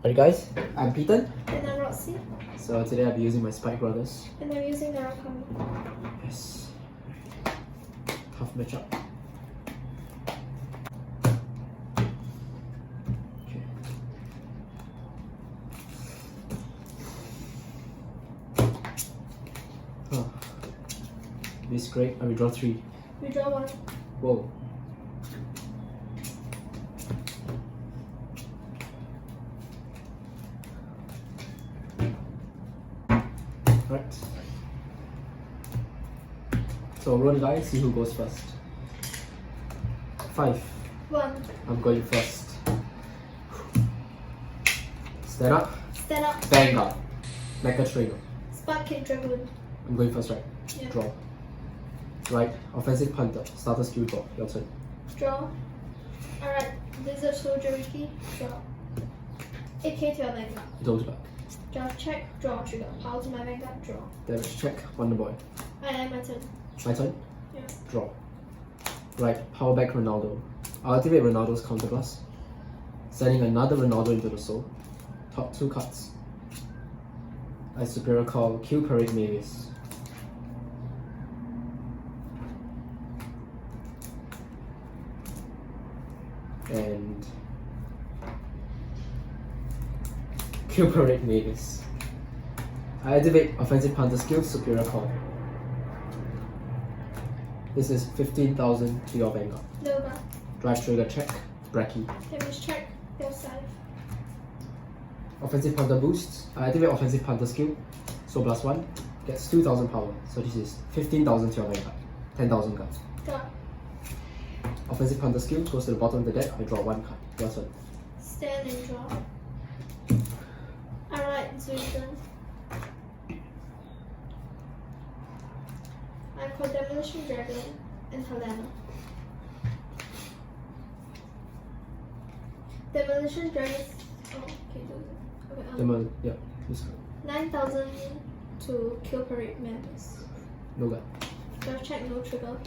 Alright guys, I'm Peter. And I'm Roxy. So today I'll be using my Spike Brothers. And I'm using Narukami. Yes. Tough matchup. Okay. Oh. This is great. I will draw 3. We draw 1. Whoa. Right. So roll the dice, see who goes first. 5. 1. I'm going first. Stand up. Stand up. Vanguard. Mecha Trigger. Spike Dragon. I'm going first, right? Yeah. Draw. Right. Offensive Punter. Starter skill draw. Your turn. Draw. Alright. Lizard Soldier Wiki. Draw. AK to your Vanguard. It goes back. Draw check. Draw trigger. Power to my Vanguard. Draw. Damage check. Wonder Boy. I my turn. My turn. Yeah. Draw. Right. Power back Ronaldo. I'll activate Ronaldo's Counter Blast. Sending another Ronaldo into the soul. Top 2 cards. I superior call Q Parade Mavis. And Q Parade Mavis. I activate Offensive Punter skill, Superior Call. This is 15,000 to your Vanguard. No gun. Drive Trigger check, Bracky. Damage check. Your side. Offensive Punter boosts. I activate Offensive Punter skill, so +1. Gets 2,000 power, so this is 15,000 to your Vanguard. 10,000 cards. Got. Offensive Punter skill goes to the bottom of the deck, I draw 1 card. Your turn. Stand and draw. Alright, Zuizhen. I call Demolition Dragon and Helena. Demolition Dragon. Oh, okay, okay. Yeah, this card. 9,000 to kill Parade Members. No guy. Draw check, no trigger.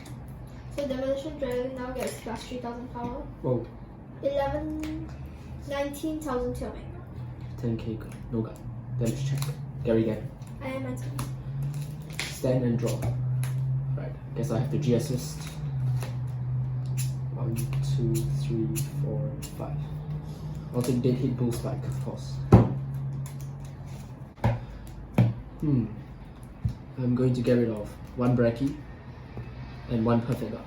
So Demolition Dragon now gets plus 3,000 power. Whoa. 19,000 to your Vanguard. 10k card. No guy. Damage check. Gary again. I am my turn. Stand and draw. Right. Guess I have to G assist. 1, 2, 3, 4, 5. I'll take Deadheat Bullspike, of course. I'm going to get rid of 1 Bracky and 1 Perfect Guard.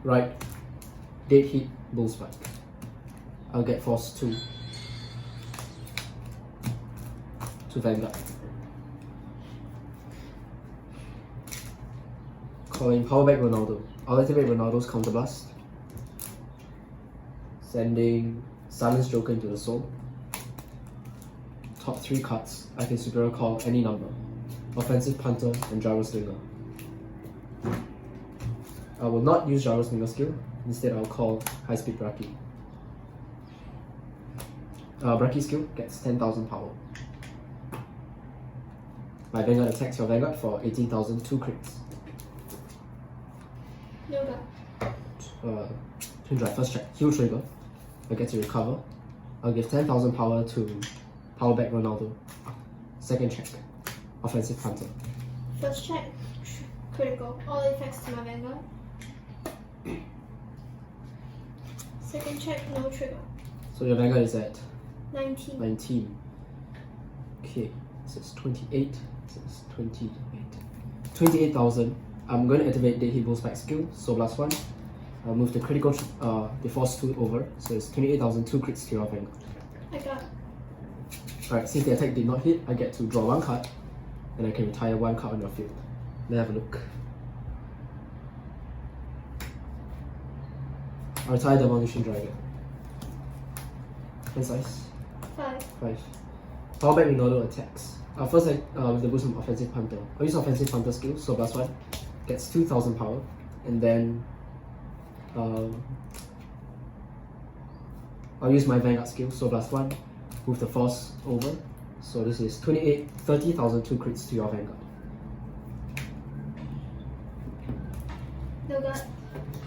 Right. Deadheat Bullspike. I'll get Force 2 to Vanguard. Calling Power back Ronaldo. I'll activate Ronaldo's Counter Blast. Sending Silence Joker into the soul. Top 3 cards. I can superior call any number. Offensive Punter and Gyro Slinger. I will not use Gyro Slinger skill. Instead, I'll call High Speed Bracky. Bracky skill gets 10,000 power. My Vanguard attacks your Vanguard for 18,000, 2 crits. No gun. Twin Drive, first check, heal trigger. I get to recover. I'll give 10,000 power to Power back Ronaldo. Second check, Offensive Punter. First check, critical. All effects to my Vanguard. Second check, no trigger. So your Vanguard is at 19. 19. Okay, this is 28. This is 28. 28,000. I'm going to activate Deadheat Bullspike skill, so +1. I'll move the critical, the Force 2 over, so it's 28,000, 2 crits to your Vanguard. I got. Alright, since the attack did not hit, I get to draw 1 card, and I can retire 1 card on your field. Let's have a look. I'll retire Demolition Dragon. Hand size? 5. 5. Power back Ronaldo attacks. First, with the boost from Offensive Punter. I'll use Offensive Punter skill, so +1. Gets 2,000 power, and then I'll use my Vanguard skill, so +1. Move the Force over, so this is 30,000, 2 crits to your Vanguard. No gun.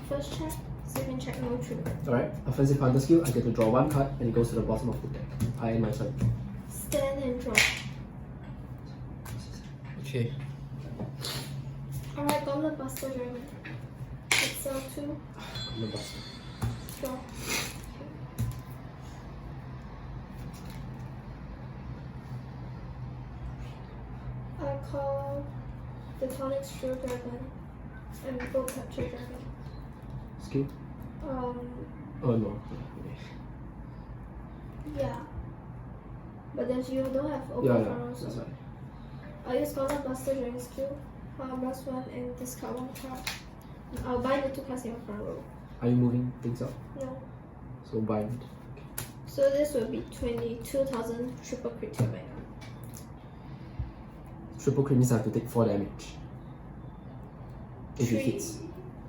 First check, 0. second check, no trigger. Alright, offensive hunter skill, I get to draw one card and it goes to the bottom of the deck. I end my turn. Stand and draw. Okay. Alright, Gauntlet Buster Dragon. Excel 2. Gauntlet Buster. Draw. I call the Tonic Steel Dragon and Bolt Capture Dragon. Skill? Oh no. Yeah. But then you don't have open Yeah, furrows. that's right. I'll use Gauntlet Buster Dragon skill. Plus 1 and discard 1 card. I'll bind the 2 cards in your front row. Are you moving things up? No. So bind. So this will be 22,000 triple crit to your Vanguard. Triple crit means I have to take 4 damage. If it hits.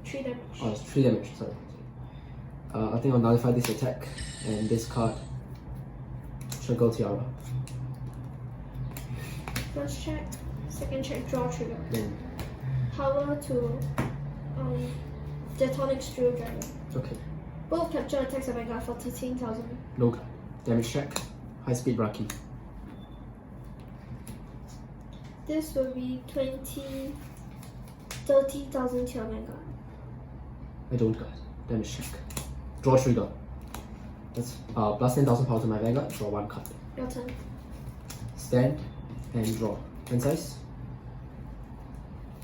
3 damage. Oh, it's 3 damage, sorry. I think I'll nullify this attack and this card. Trigger Tiara. First check, second check, draw trigger. Then, Power to the Tonic Steel Dragon. okay. Both capture attacks of Vanguard for 13,000. No card. Damage check. High speed Roxy. This will be 30,000 to your Vanguard. I don't card. Damage check. Draw trigger. That's plus 10,000 power to my Vanguard. Draw 1 card. Your turn. Stand and draw. Hand size?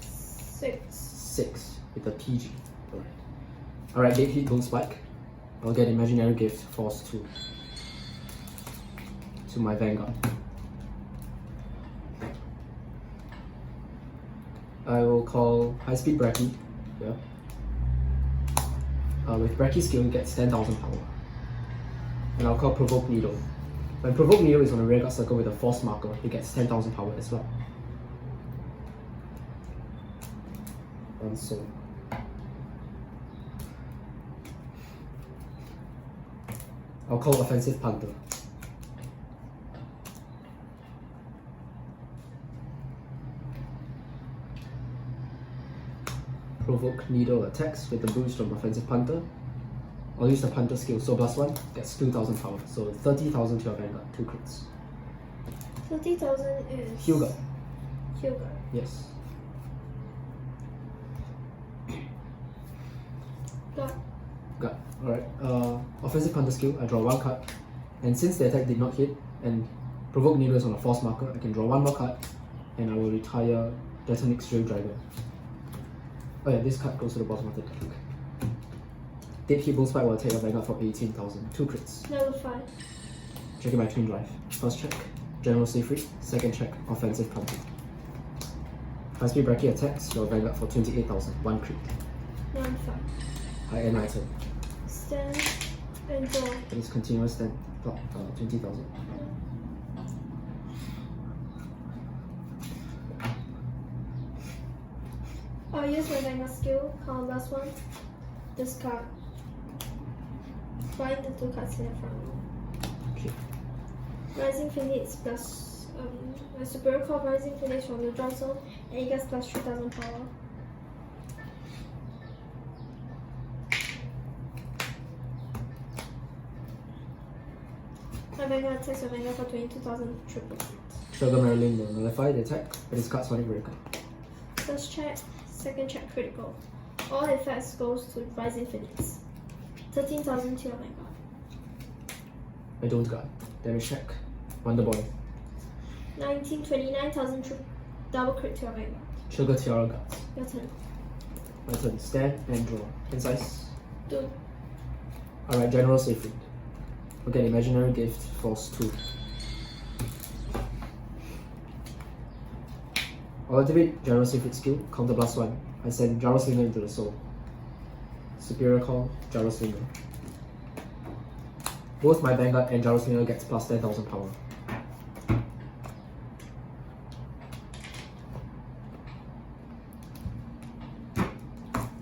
6. 6 with a PG. Alright, Deadheat Bullspike. I'll get Imaginary Gift Force 2 to my Vanguard. I will call High Speed Bracky. Yeah. With Bracky skill, it gets 10,000 power. And I'll call Provoke Needle. When Provoke Needle is on a rearguard circle with a force marker, it gets 10,000 power as well. And so. I'll call Offensive Panther. Provoke Needle attacks with the boost from Offensive Panther. I'll use the Panther skill, so plus 1 gets 2,000 power, so 30,000 to your Vanguard, 2 crits. 30,000 is. Hyuga. Hyuga. Yes. Got. Got. Alright. Offensive Panther skill, I draw 1 card. And since the attack did not hit, and Provoke Needle is on a force marker, I can draw 1 more card, and I will retire Deadheat Steel Dragon. Oh yeah, this card goes to the bottom of the deck. Deadheat Bullspike will attack a Vanguard for 18,000. 2 crits. Level 5. Checking my twin drive. First check, General Safe Rate. Second check, Offensive Panther. High Speed Bracky attacks your Vanguard for 28,000. 1 crit. Level 5. I end my turn. Stand and draw. It is continuous then. 20,000. I'll use my Vanguard skill, count last 1. Discard. Bind the 2 cards in the front. Okay. Rising Phoenix plus my superior call Rising Phoenix from the draw zone and it gets plus 3,000 power. My Vanguard attacks your Vanguard for 22,000 triple crit. Trigger Marilyn will nullify the attack, but discard Sonic Breaker. First check, second check critical. All effects goes to Rising Phoenix. 13,000 to your Vanguard. I don't guard. Damage check. Wonder Boy. 29,000 double crit to your Vanguard. Trigger Tiara guards. Your turn. My turn. Stand and draw. Hand size. 2. Alright, General Safe Rate. Okay, Imaginary Gift Force 2. I'll activate Gyro Secret skill, counter plus 1. I send Gyro Slinger into the soul. Superior call, Gyro Slinger. Both my Vanguard and Gyro Slinger gets plus 10,000 power.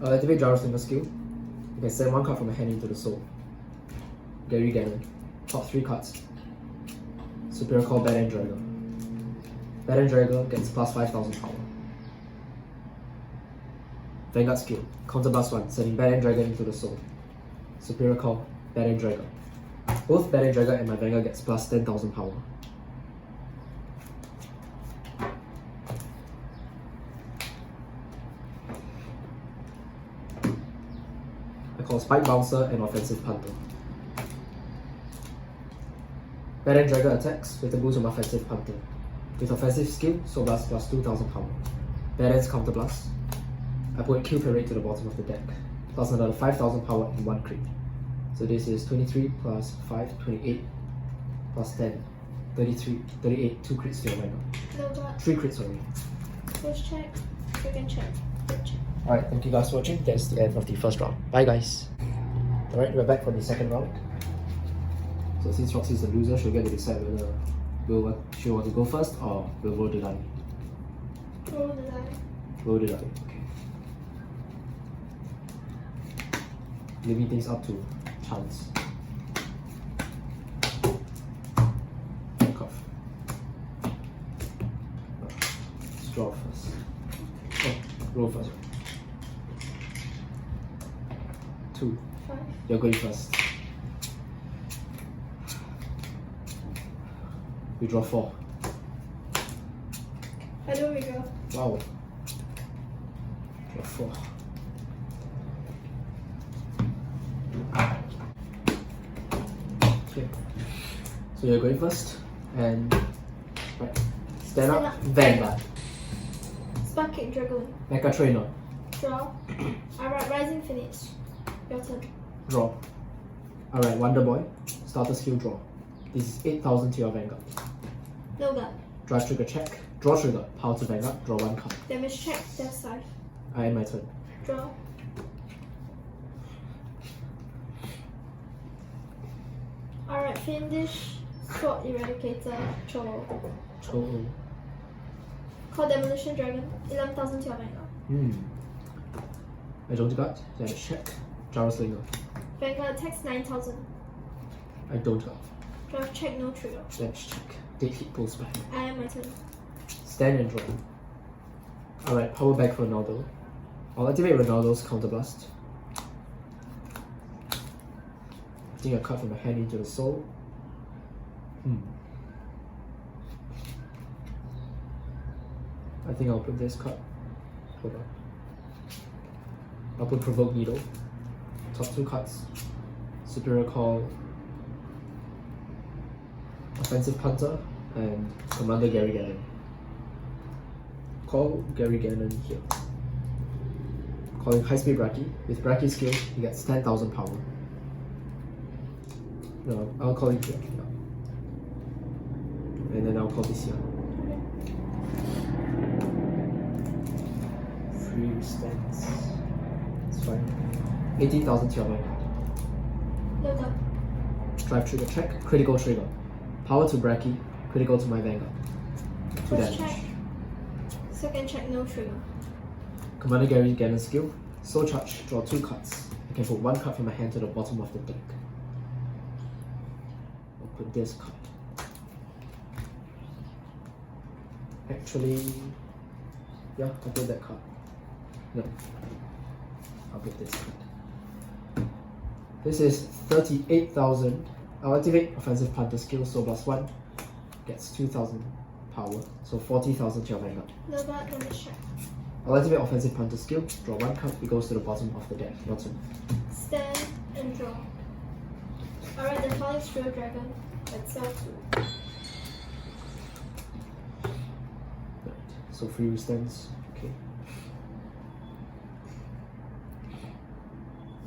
I'll activate Gyro Slinger skill. You can send 1 card from my hand into the soul. Gary Gannon. Top 3 cards. Superior call, Bad End Dragon. Bad End Dragon gets plus 5,000 power. Vanguard skill, counter plus 1, sending Bad End Dragon into the soul. Superior call, Battle Dragon. Both Battle Dragon and my Vanguard gets plus 10,000 power. I call Spike Bouncer and Offensive Punter. Battle Dragon attacks with the boost of Offensive Punter. With offensive skill, Soul Blast plus 2,000 power. Badass Counter Blast. I put Q Parade to the bottom of the deck, plus another 5,000 power in 1 crit. So this is 23 plus 5, 28, plus 10, 33, 38, 2 crits to your Vanguard. No dot. 3 crits already. First check, second check, third check. Alright, thank you guys for watching. That's the end of the first round. Bye guys. Alright, we're back for the second round. So since Roxy is the loser, she'll get to decide whether she'll want to go first or we'll roll the die. Roll the die. Roll the die, okay. Leaving things up to chance. Back off. Let's draw first. Oh, roll first. 2. 5. You're going first. We draw 4. I don't redraw. Wow. Draw 4. Okay. So you're going first. And right. Stand up. Vanguard. Spike Dragon. Mecha Trainer. Draw. Alright, Rising Finish. Your turn. Draw. Alright, Wonder Boy. Starter skill draw. This is 8,000 to your Vanguard. No gun. Drive trigger check. Draw trigger. Power to Vanguard. Draw 1 card. Damage check, death side. I end my turn. Draw. Alright, finish. Sword Eradicator. Cho. Cho. Call Demolition Dragon. 11,000 to your Vanguard. I don't guard. Damage check. Gyro Slinger. Vanguard attacks 9,000. I don't guard. Drive check, no trigger. Damage check. Deadheat Bullspike. I am my turn. Stand and draw. Alright, power back Ronaldo. I'll activate Ronaldo's Counter Blast. Putting a card from my hand into the soul. I think I'll put this card. Hold on. I'll put Provoke Needle. Top 2 cards. Superior Call. Offensive Punter. And Commander Gary Gannon. Call Gary Gannon here. Calling High Speed Bracky. With Bracky skill, he gets 10,000 power. No, I'll call it here. Yeah. And then I'll call this here. Free stance. It's fine. 18,000 to your Vanguard. No gun. Drive trigger check. Critical trigger. Power to Bracky. Critical to my Vanguard. 2 First damage. check. Second check, no trigger. Commander Gary Gannon skill. Soul Charge. Draw 2 cards. I can put 1 card from my hand to the bottom of the deck. I'll put this card. Actually, yeah, I'll put that card. No, I'll put this card. This is 38,000. I'll activate Offensive Punter skill, so +1 gets 2,000 power, so 40,000 to your Vanguard. No gun, damage check. I'll activate Offensive Punter skill, draw 1 card, it goes to the bottom of the deck. Your turn. Stand and draw. Alright, the following Steel Dragon. Let's sell 2. Right. So free resistance. Okay.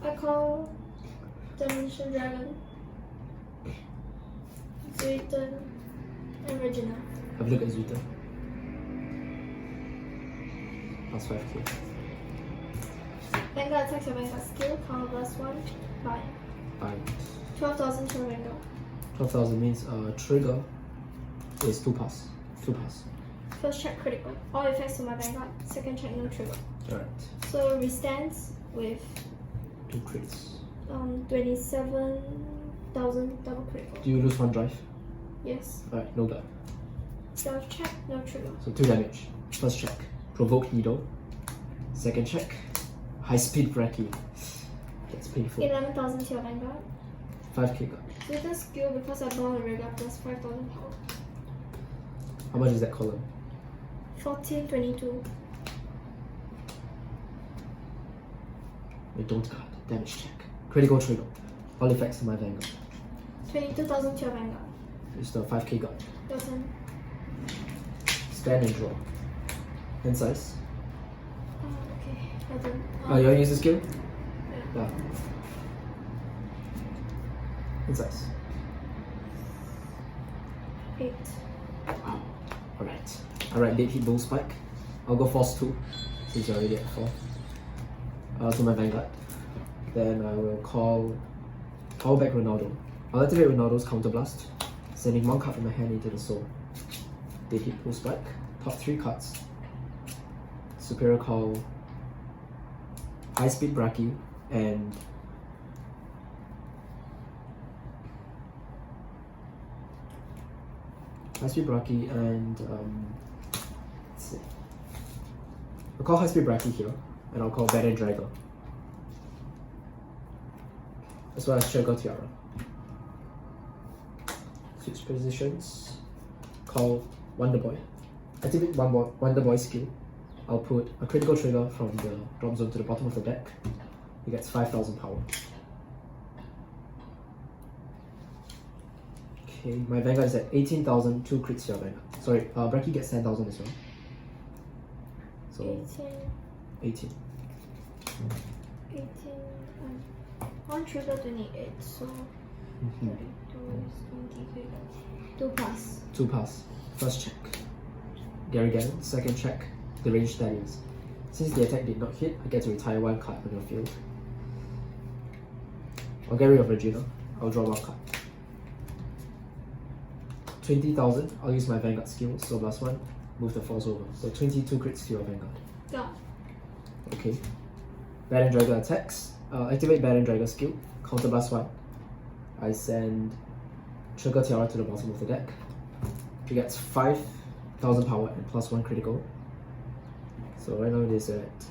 I call Demolition Dragon, Zuiton, and Regina. Have a look at Zuita. Plus 5k. Vanguard attacks your Vanguard skill, counter +1, bye. Bye. 12,000 to your Vanguard. 12,000 means trigger is 2 pass. 2 pass. First check critical. All effects to my Vanguard. Second check no trigger. Alright. So restance with 2 crits. 27,000 double critical. Do you lose 1 drive? Yes. Alright, no die. Drive check, no trigger. So 2 damage. First check. Provoke Needle. Second check. High Speed Bracky. Gets painful. 11,000 to your Vanguard. 5k guard. With the skill, because I bought a regular plus 5,000 power. How much is that column? 1422. We don't guard. Damage check. Critical trigger. All effects on my Vanguard. 22,000 to your Vanguard. Use the 5k guard. Your turn. Stand and draw. Hand size. Okay. I don't. Oh, you want to use the skill? Yeah. Yeah. Hand size. 8. Wow. Alright. Alright, Deadheat Bullspike. I'll go force 2 since you're already at 4. To my Vanguard. Then I will call power back Ronaldo. I'll activate Ronaldo's counterblast, sending 1 card from my hand into the soul. Deadheat Bullspike. Top 3 cards. Superior call High Speed Braki and High Speed Braki and let's see. I'll call High Speed Braki here and I'll call Deadheat Dragon. As well as Sugar Tiara. Switch positions. Call Wonder Boy. Activate Wonder Boy skill. I'll put a critical trigger from the drop zone to the bottom of the deck. He gets 5,000 power. Okay, my Vanguard is at 18,000, 2 crits your Vanguard. Sorry, Braki gets 10,000 as well. So 18. 18. 1 trigger 28, so 32 is 23. 2 pass. 2 pass. First check. Gary Gannon. Second check. The range stallions. Since the attack did not hit, I get to retire 1 card on your field. I'll get rid of Regina. I'll draw 1 card. 20,000. I'll use my Vanguard skill, so +1. Move the force over. So 22 crits to your Vanguard. Go. Okay. Bad and Dragon attacks. Activate Bad and Dragon skill. Counter +1. I send Trigger Tiara to the bottom of the deck. He gets 5,000 power and +1 critical. So right now it is at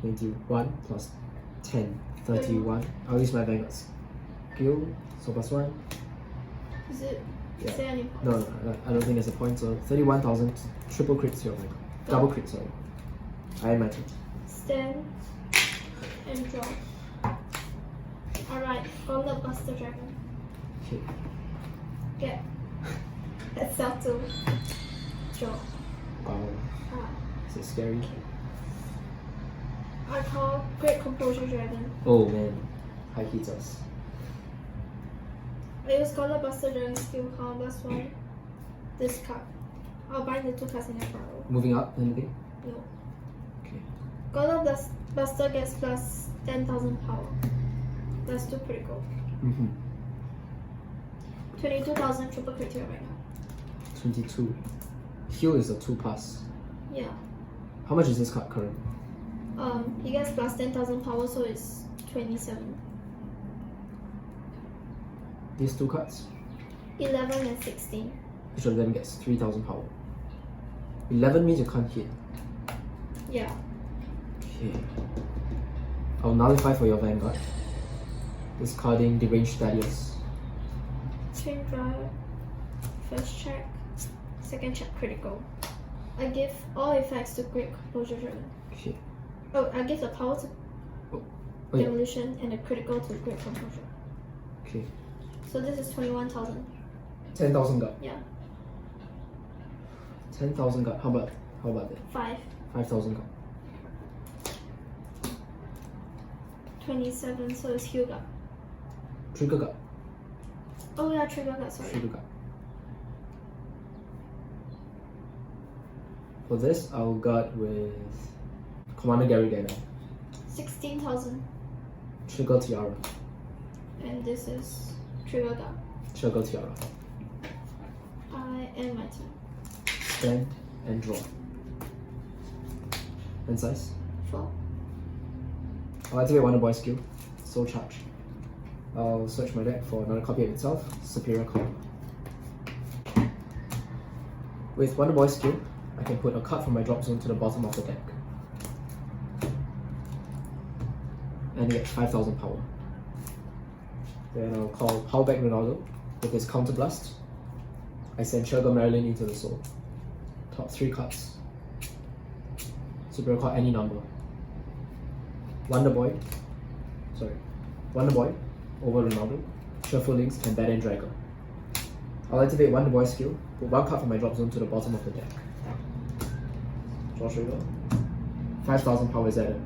21 plus 10, 31. I'll use my Vanguard skill, so +1. Is it? Yeah. Is there any points? No, I don't think there's a point. So 31,000, triple crits your Vanguard. Double crit, sorry. I am my turn. Stand and draw. Alright, Gauntlet Buster Dragon. Okay. Yeah. That's up to draw. Wow. Ah. Is it scary? I call Great Composure Dragon. Oh man. High hits us. I use Gauntlet Buster Dragon skill count +1. This card. I'll bind the 2 cards in your barrel. Moving up, anything? No. Okay. Gauntlet Buster gets plus 10,000 power. Plus 2 critical. 22,000 triple crit here right now. 22. Heal is a 2 pass. Yeah. How much is this card current? He gets plus 10,000 power, so it's 27. These 2 cards? 11 and 16. Each of them gets 3,000 power. 11 means you can't hit. Yeah. Okay. I'll nullify for your Vanguard. Discarding the range stallions. Chain drive. First check. Second check critical. I give all effects to Great Composure Dragon. Okay. Oh, I give the power to Oh, yeah. Demolition and the critical to Great Composure. Okay. So this is 21,000. 10,000 guard. Yeah. 10,000 guard. How about that? 5. 5,000 guard. 27, so it's heal guard. Trigger guard. Oh yeah, trigger guard, sorry. Trigger guard. For this, I'll guard with Commander Gary Gannon. 16,000. Trigger Tiara. And this is trigger guard. Trigger Tiara. I end my turn. Stand and draw. Hand size. 4. I'll activate Wonder Boy skill. Soul Charge. I'll search my deck for another copy of itself. Superior call. With Wonder Boy skill, I can put a card from my drop zone to the bottom of the deck. and get 5,000 power. Then I'll call Powerback Ronaldo with his Counter Blast. I send Sugar Marilyn into the soul. Top 3 cards. Super card any number. Wonder Boy over Ronaldo, Shuffle Links, and Bad End Dragon. I'll activate Wonder Boy skill, put 1 card from my drop zone to the bottom of the deck. Draw trigger. 5,000 power is added.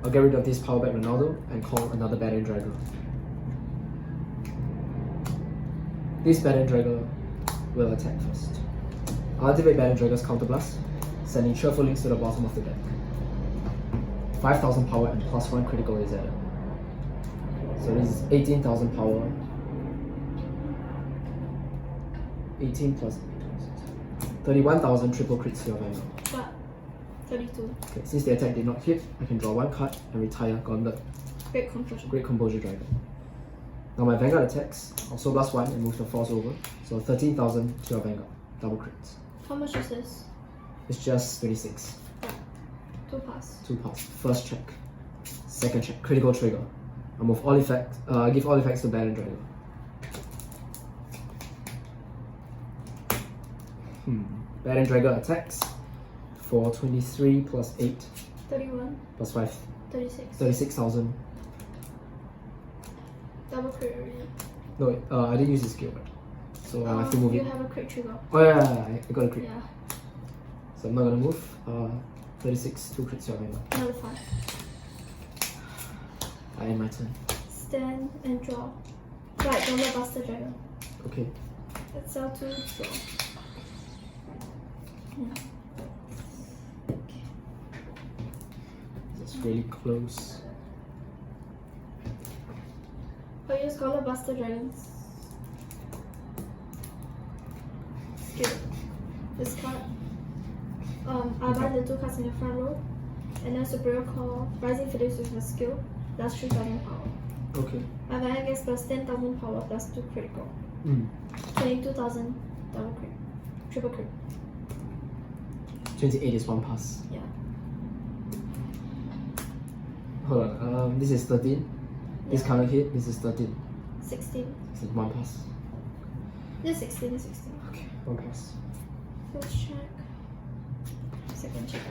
I'll get rid of this Powerback Ronaldo and call another Bad End Dragon. This Bad End Dragon will attack first. I'll activate Bad End Dragon's Counter Blast, sending Shuffle Links to the bottom of the deck. 5,000 power and +1 critical is added. So this is 18,000 power. 18 plus 31,000 triple crits to your Vanguard. What? 32. Okay, since the attack did not hit, I can draw 1 card and retire Gauntlet Great Composure. Great Composure Dragon. Now my Vanguard attacks, also blast 1 and move the force over. So 13,000 to your Vanguard. Double crits. How much is this? It's just 26. 2 pass. 2 pass. First check. Second check. Critical trigger. I move all effects. I give all effects to Bad End Dragon. Bad End Dragon attacks for 23 plus 8 31. plus 5. 36. 36,000. Double crit already. No, I didn't use the skill, right? So I have to move you it. have a crit trigger. Oh yeah, I got a crit. Yeah. So I'm not gonna move. 36, 2 crits, your Vanguard. Another 5. I end my turn. Stand and draw. Right, Gauntlet Buster Dragon. Okay. Let's sell to draw. Okay. It's really close. I'll use Gauntlet Buster Dragons. Skill. This card. I'll buy the 2 cards in the front row. And then Superior Call Rising Phoenix with a skill. Plus 3,000 power. Okay. My Vanguard gets plus 10,000 power plus 2 critical. 22,000 double crit. Triple crit. 28 is 1 pass. Yeah. Hold on. This is 13. This Yeah. counter hit. This is 13. 16. This is 1 pass. This is 16. This is 16. Okay, 1 pass. First check. Second check.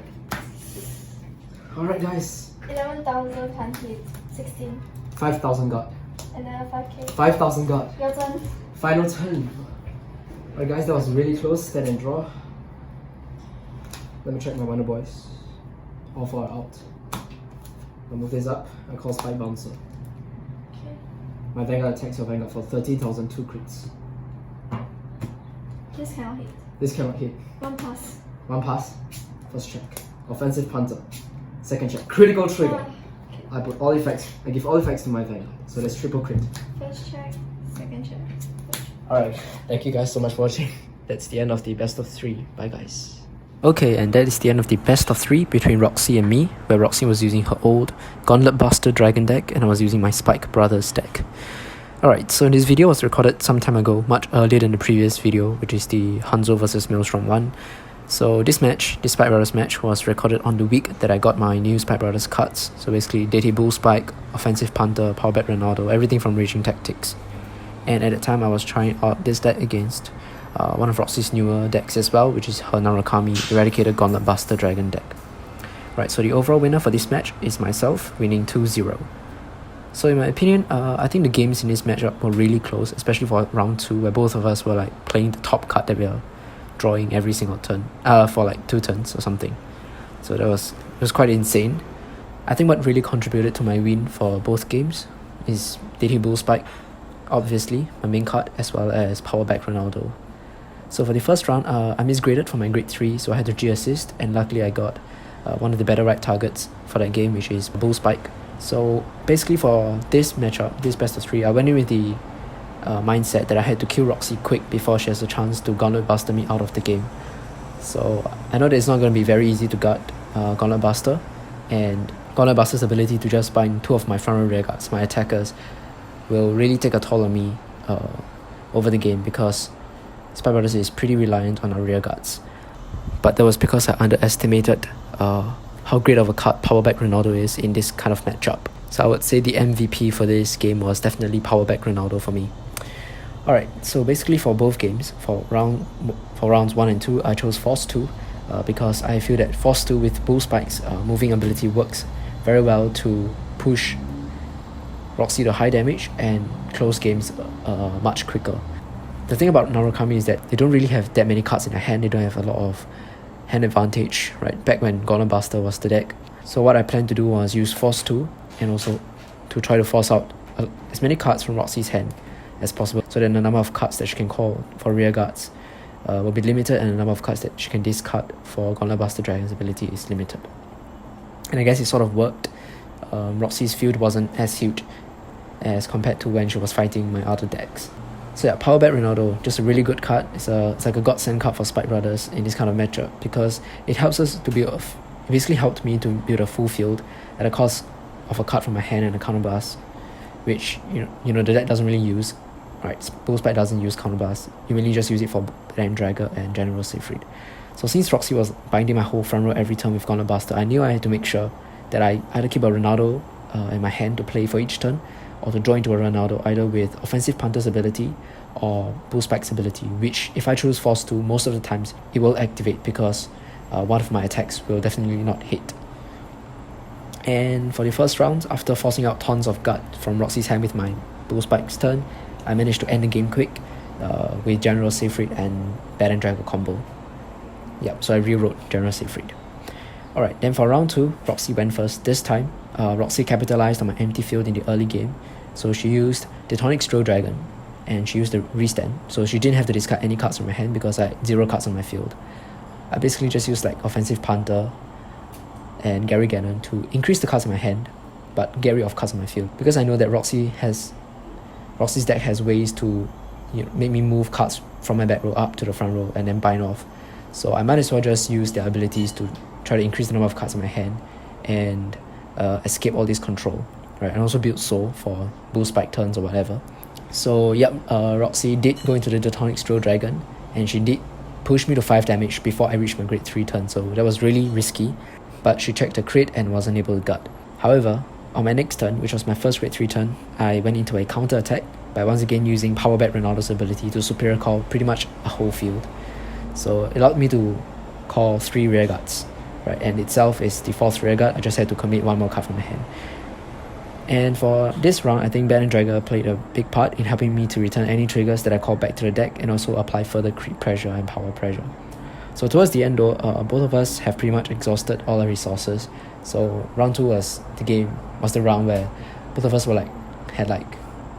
Alright, guys. 11,000 can't hit. 16. 5,000 got. And then a 5k. 5,000 got. Your turn. Final turn. Alright, guys, that was really close. Stand and draw. Let me check my Wonder Boys. All 4 are out. I'll move this up. I call Spike Bouncer. Okay. My Vanguard attacks your Vanguard for 13,000 2 crits. This cannot hit. This cannot hit. 1 pass. 1 pass. First check. Offensive Punter. Second check. Critical trigger. Okay. I put all effects. I give all effects to my Vanguard. So that's triple crit. First check. Second check. Alright. Thank you guys so much for watching. That's the end of the best of 3. Bye guys. Okay, and that is the end of the best of 3 between Roxy and me, where Roxy was using her old Gauntlet Buster Dragon deck and I was using my Spike Brothers deck. Alright, so this video was recorded some time ago, much earlier than the previous video, which is the Hanzo vs Maelstrom 1. So this match, this Spike Brothers match, was recorded on the week that I got my new Spike Brothers cards. So basically, Deadheat Bullspike, Offensive Punter, Powerback Ronaldo, everything from Raging Tactics. And at that time, I was trying out this deck against one of Roxy's newer decks as well, which is her Narukami Eradicator Gauntlet Buster Dragon deck. Right, so the overall winner for this match is myself, winning 2-0. So in my opinion, I think the games in this matchup were really close, especially for round 2, where both of us were like playing the top card that we are drawing every single turn, for like 2 turns or something. So it was quite insane. I think what really contributed to my win for both games is Deadheat Bullspike, obviously, my main card, as well as Powerback Ronaldo. So for the first round, I misgraded for my grade 3, so I had to G-assist, and luckily I got one of the better right targets for that game, which is Bullspike. So basically for this matchup, this best of 3, I went in with the mindset that I had to kill Roxy quick before she has a chance to Gauntlet Buster me out of the game. So I know that it's not going to be very easy to guard Gauntlet Buster, and Gauntlet Buster's ability to just bind 2 of my front row rear guards, my attackers, will really take a toll on me over the game, because Spike Brothers is pretty reliant on our rear guards. But that was because I underestimated how great of a card Powerback Ronaldo is in this kind of matchup. So I would say the MVP for this game was definitely Powerback Ronaldo for me. Alright, so basically for both games, for rounds 1 and 2, I chose Force 2 because I feel that Force 2 with Bullspike's moving ability works very well to push Roxy to high damage and close games much quicker. The thing about Narukami is that they don't really have that many cards in their hand. They don't have a lot of hand advantage, right? Back when Gauntlet Buster was the deck. So what I planned to do was use Force 2 and also to try to force out as many cards from Roxy's hand as possible, so that the number of cards that she can call for rear guards will be limited, and the number of cards that she can discard for Gauntlet Buster Dragon's ability is limited. And I guess it sort of worked. Roxy's field wasn't as huge as compared to when she was fighting my other decks. So yeah, Powerback Ronaldo, just a really good card. It's like a godsend card for Spike Brothers in this kind of matchup, because it helps us to build it basically helped me to build a full field at a cost of a card from my hand and a counterblast, which you know the deck doesn't really use. Right, Bullspike doesn't use counterblast. You mainly just use it for Dragon and General Siegfried. So since Roxy was binding my whole front row every turn with Gauntlet Buster, I knew I had to make sure that I either keep a Ronaldo in my hand to play for each turn, or to draw into a Ronaldo either with Offensive Punter's ability or Bullspike's ability, which if I choose Force 2, most of the times it will activate because one of my attacks will definitely not hit. And for the first round, after forcing out tons of guard from Roxy's hand with my Bullspike's turn, I managed to end the game quick with General Siegfried and Dragon combo. Yep, so I rewrote General Siegfried. Alright, then for round 2, Roxy went first. This time, Roxy capitalized on my empty field in the early game. So she used Deadheat Dragon and she used the restand. So she didn't have to discard any cards from my hand because I had 0 cards on my field. I basically just used like Offensive Punter and Gary Gannon to increase the cards in my hand, but get rid of cards on my field, because I know that Roxy's deck has ways to make me move cards from my back row up to the front row and then bind off. So I might as well just use their abilities to try to increase the number of cards in my hand and escape all this control, right? And also build Soul for Bullspike turns or whatever. So yep, Roxy did go into the Deadheat Dragon, and she did push me to 5 damage before I reached my grade 3 turn, so that was really risky, but she checked the crit and wasn't able to guard. However, on my next turn, which was my first grade 3 turn, I went into a counter attack by once again using Powerback Ronaldo's ability to superior call pretty much a whole field. So it allowed me to call 3 rear guards, right? And itself is the 4th rear guard. I just had to commit 1 more card from my hand. And for this round, I think Dragon played a big part in helping me to return any triggers that I called back to the deck and also apply further creep pressure and power pressure. So towards the end though, both of us have pretty much exhausted all our resources. So round 2 was the round where both of us had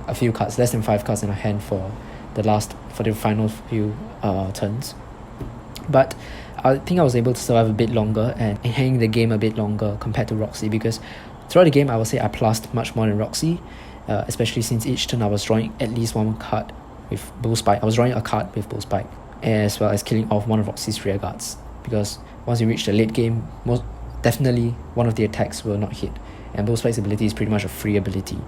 a few cards, less than 5 cards in our hand for the final few turns. But I think I was able to survive a bit longer and hang the game a bit longer compared to Roxy, because throughout the game I would say I plussed much more than Roxy, especially since each turn I was drawing at least 1 card with Bullspike. I was drawing a card with Bullspike, as well as killing off one of Roxy's rear guards, because once you reach the late game, most definitely one of the attacks will not hit, and Bullspike's ability is pretty much a free ability.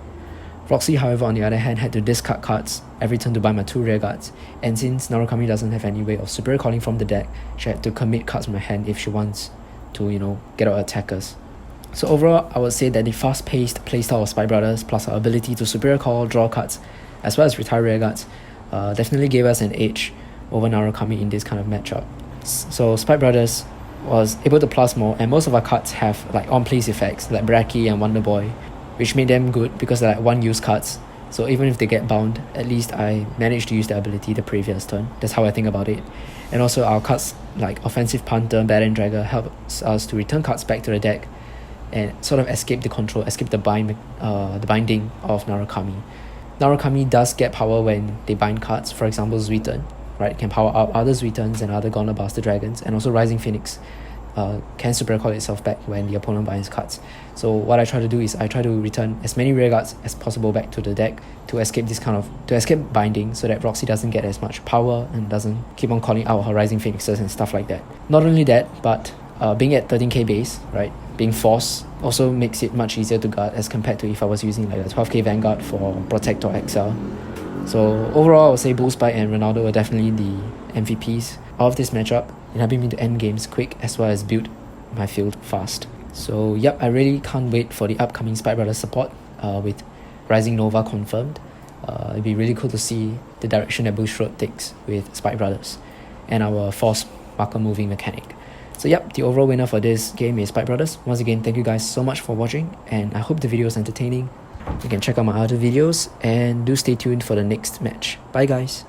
Roxy, however, on the other hand, had to discard cards every turn to buy my 2 rear guards, and since Narukami doesn't have any way of superior calling from the deck, she had to commit cards from her hand if she wants to, get out attackers. So overall, I would say that the fast-paced playstyle of Spike Brothers plus our ability to superior call, draw cards, as well as retire rear guards, definitely gave us an edge over Narukami in this kind of matchup. So Spike Brothers was able to plus more, and most of our cards have on-place effects like Bracky and Wonder Boy, which made them good because they're one-use cards. So even if they get bound, at least I managed to use the ability the previous turn. That's how I think about it. And also our cards like Offensive Punter, Dragon helps us to return cards back to the deck and sort of escape the binding of Narukami. Narukami does get power when they bind cards, for example Zuiten, right? It can power up other Zuitens and other Gauntlet Buster Dragons, and also Rising Phoenix can superior call itself back when the opponent binds cards. So what I try to do is I try to return as many rear guards as possible back to the deck to escape binding, so that Roxy doesn't get as much power and doesn't keep on calling out her Rising Phoenixes and stuff like that. Not only that, but being at 13k base, right, being forced also makes it much easier to guard as compared to if I was using a 12k Vanguard for Protect or Excel. So overall, I would say Bullspike and Ronaldo were definitely the MVPs of this matchup in helping me to end games quick as well as build my field fast. So yep, I really can't wait for the upcoming Spike Brothers support with Rising Nova confirmed. It'd be really cool to see the direction that Bush Road takes with Spike Brothers and our force marker moving mechanic. So yep, the overall winner for this game is Spike Brothers. Once again, thank you guys so much for watching, and I hope the video is entertaining. You can check out my other videos and do stay tuned for the next match. Bye guys.